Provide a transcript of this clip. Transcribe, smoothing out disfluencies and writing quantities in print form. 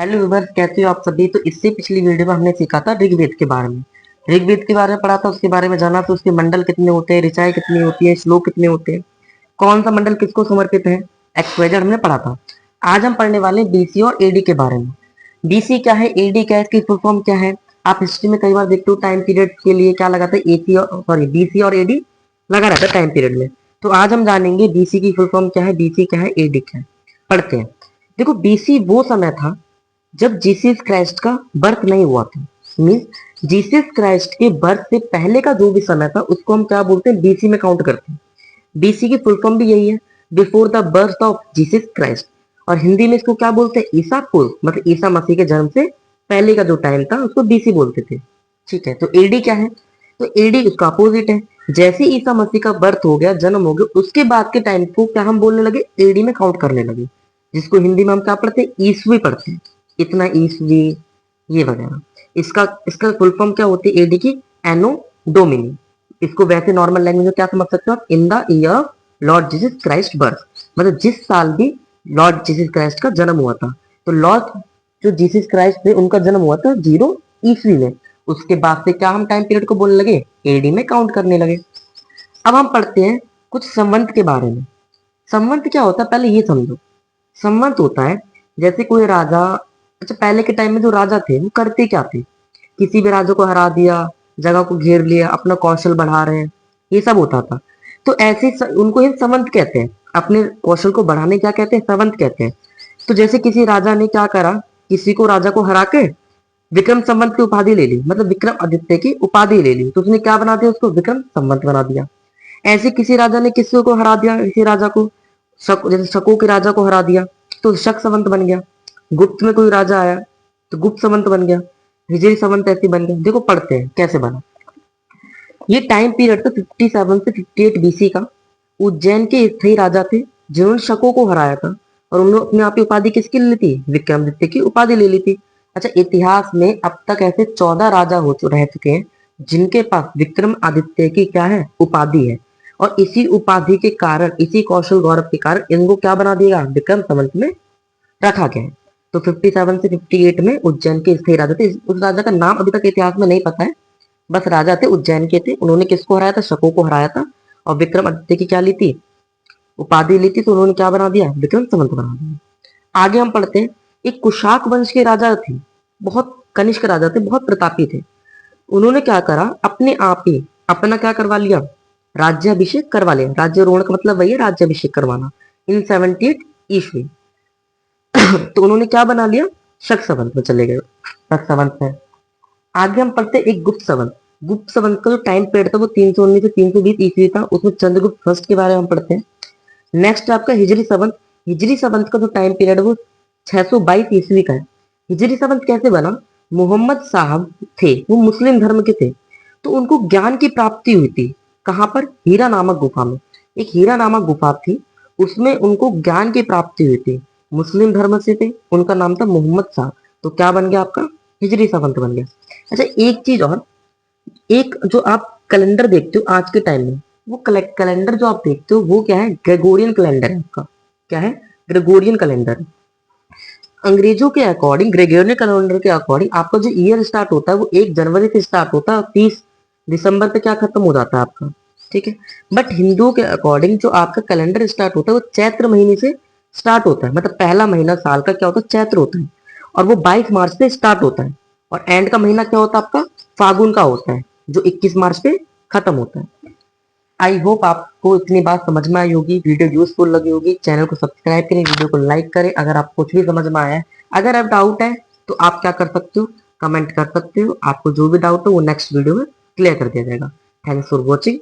Hello viewers, कैसे हो आप सभी। तो इससे पिछली वीडियो में हमने सीखा था ऋग्वेद के बारे में। ऋग्वेद के बारे में पढ़ा था, उसके बारे में जाना, तो उसके मंडल कितने होते हैं, ऋचाएं कितनी होती है, श्लोक कितने होते हैं, कौन सा मंडल किसको समर्पित है, एक्सवाइजेड हमने पढ़ा था। आज हम पढ़ने वाले हैं बीसी और एडी के बारे में। बीसी क्या है, एडी क्या है, इसकी फुल फॉर्म क्या है। आप हिस्ट्री में कई बार देखते हो टाइम पीरियड के लिए क्या लगाता है, एसी और सॉरी बीसी और एडी लगा रहता है टाइम पीरियड में। तो आज हम जानेंगे बीसी की फुल फॉर्म क्या है, बीसी क्या है, एडी क्या है। पढ़ते हैं। देखो, बीसी वो समय था जब जीसस क्राइस्ट का बर्थ नहीं हुआ था। मीन्स जीसस क्राइस्ट के बर्थ से पहले का जो भी समय था उसको हम क्या बोलते हैं, बीसी में काउंट करते हैं। बीसी की फुल फॉर्म भी यही है, before the birth of Jesus Christ. और हिंदी में इसको क्या बोलते हैं, ईसा पूर्व, मतलब ईसा मसीह के जन्म से पहले का जो टाइम था उसको बीसी बोलते थे। ठीक है, तो एडी क्या है, तो एडी उसका अपोजिट है। जैसे ईसा मसीह का बर्थ हो गया, जन्म हो गया, उसके बाद के टाइम को क्या हम बोलने लगे, एडी में काउंट करने लगे। जिसको हिंदी में हम क्या पढ़ते हैं, ईसवी पढ़ते हैं। इतना ईसवी, ये वगैरह। इसका इसका फुल फॉर्म क्या होती है एडी की, एनो डोमिनी। इसको वैसे नॉर्मल लैंग्वेज में क्या समझ सकते हो आप, in the year Lord Jesus Christ birth, मतलब जिस साल भी लॉर्ड जीसस क्राइस्ट का जन्म हुआ था। तो लॉर्ड जो जीसस क्राइस्ट थे उनका जन्म हुआ था 0 ईस्वी में। उसके बाद से क्या हम टाइम पीरियड को बोलने लगे, एडी में काउंट करने लगे। अब हम पढ़ते हैं कुछ संवंत के बारे में। संवंत क्या होता है पहले ये समझो। संवंत होता है जैसे कोई राजा, अच्छा पहले के टाइम में जो राजा थे वो करते क्या थे, किसी भी राजा को हरा दिया, जगह को घेर लिया, अपना कौशल बढ़ा रहे हैं, ये सब होता था। तो ऐसे उनको ये संवंत कहते हैं। अपने कौशल को बढ़ाने क्या कहते हैं, संवंत कहते हैं। तो जैसे किसी राजा ने क्या करा, किसी को राजा को हरा के विक्रम संवंत की उपाधि ले ली, मतलब विक्रम आदित्य की उपाधि ले ली, तो उसने क्या बना दिया, उसको विक्रम संवंत बना दिया। ऐसे किसी राजा ने किसी को हरा दिया, किसी राजा को, जैसे शकों के राजा को हरा दिया तो शक संवंत बन गया। गुप्त में कोई राजा आया तो गुप्त संवंत बन गया। हिजरी संवंत ऐसे बन गया। देखो पढ़ते हैं कैसे बना। ये टाइम पीरियड था 57 से 58 बीसी का। उज्जैन के स्थायी राजा थे जिन्होंने शकों को हराया था, और उन्होंने अपने आप की उपाधि किसकी ले ली थी, विक्रमादित्य की उपाधि ले ली थी। अच्छा, इतिहास में अब तक ऐसे 14 राजा रह चुके हैं जिनके पास विक्रम आदित्य की क्या है, उपाधि है। और इसी उपाधि के कारण, इसी कौशल गौरव के कारण इनको क्या बना दिया, विक्रम संवत में रखा गया है। तो 57 से 58 में उज्जैन के स्थायी राजा थे। उस राजा का नाम अभी तक इतिहास में नहीं पता है, बस राजा थे, उज्जैन के थे। उन्होंने किसको हराया था, शकों को हराया था। और विक्रमादित्य की क्या ली थी, उपाधि ली थी, तो उन्होंने क्या बना दिया, विक्रम संवत बना दिया। आगे हम पढ़ते हैं। एक कुशाक वंश के राजा थे, बहुत कनिष्क राजा थे, बहुत प्रतापी थे। उन्होंने क्या करा, अपने आप ही अपना क्या करवा लिया, राज्याभिषेक करवा लिया। राज्यारोहण का मतलब वही है, राज्याभिषेक करवाना, इन 78 ईस्वी। तो उन्होंने क्या बना लिया, शक संवत में चले गए, शक संवत में। आगे हम पढ़ते हैं एक गुप्त संवत। गुप्त संवत का जो टाइम पीरियड था वो 319 से 320 ईस्वी था। उसमें चंद्रगुप्त फर्स्ट के बारे में हम पढ़ते हैं। नेक्स्ट आपका हिजरी संवत। हिजरी संवत का जो टाइम पीरियड है वो 622 ईस्वी का है। हिजरी संवत कैसे बना, मोहम्मद साहब थे, वो मुस्लिम धर्म के थे, तो उनको ज्ञान की प्राप्ति हुई थी। कहाँ पर, हीरा नामक गुफा में। एक हीरा नामक गुफा थी, उसमें उनको ज्ञान की प्राप्ति हुई थी। मुस्लिम धर्म से थे, उनका नाम था मोहम्मद साहब। तो क्या बन गया आपका, हिजरी संवत बन गया। अच्छा, एक चीज और, एक जो आप कैलेंडर देखते हो आज के टाइम में, वो कैलेंडर जो आप देखते हो वो क्या है, ग्रेगोरियन कैलेंडर है आपका। क्या है, ग्रेगोरियन कैलेंडर। अंग्रेजों के अकॉर्डिंग, ग्रेगोरियन कैलेंडर के अकॉर्डिंग आपका जो ईयर स्टार्ट होता है वो 1 जनवरी से स्टार्ट होता है और 30 दिसंबर पे क्या खत्म हो जाता है आपका। ठीक है, बट हिंदुओं के अकॉर्डिंग जो आपका कैलेंडर स्टार्ट होता है वो चैत्र महीने से स्टार्ट होता है। मतलब पहला महीना साल का क्या होता है, चैत्र होता है, और वो 22 मार्च से स्टार्ट होता है। और एंड का महीना क्या होता है आपका, फागुन का होता है, जो 21 मार्च पे खत्म होता है। आई होप आपको इतनी बात समझ में आई होगी, वीडियो यूजफुल लगी होगी। चैनल को सब्सक्राइब करें, वीडियो को लाइक करें अगर आपको कुछ भी समझ में आया है। अगर आप डाउट है तो आप क्या कर सकते हो, कमेंट कर सकते हो। आपको जो भी डाउट हो वो नेक्स्ट वीडियो में क्लियर कर दिया जाएगा। Thanks for watching.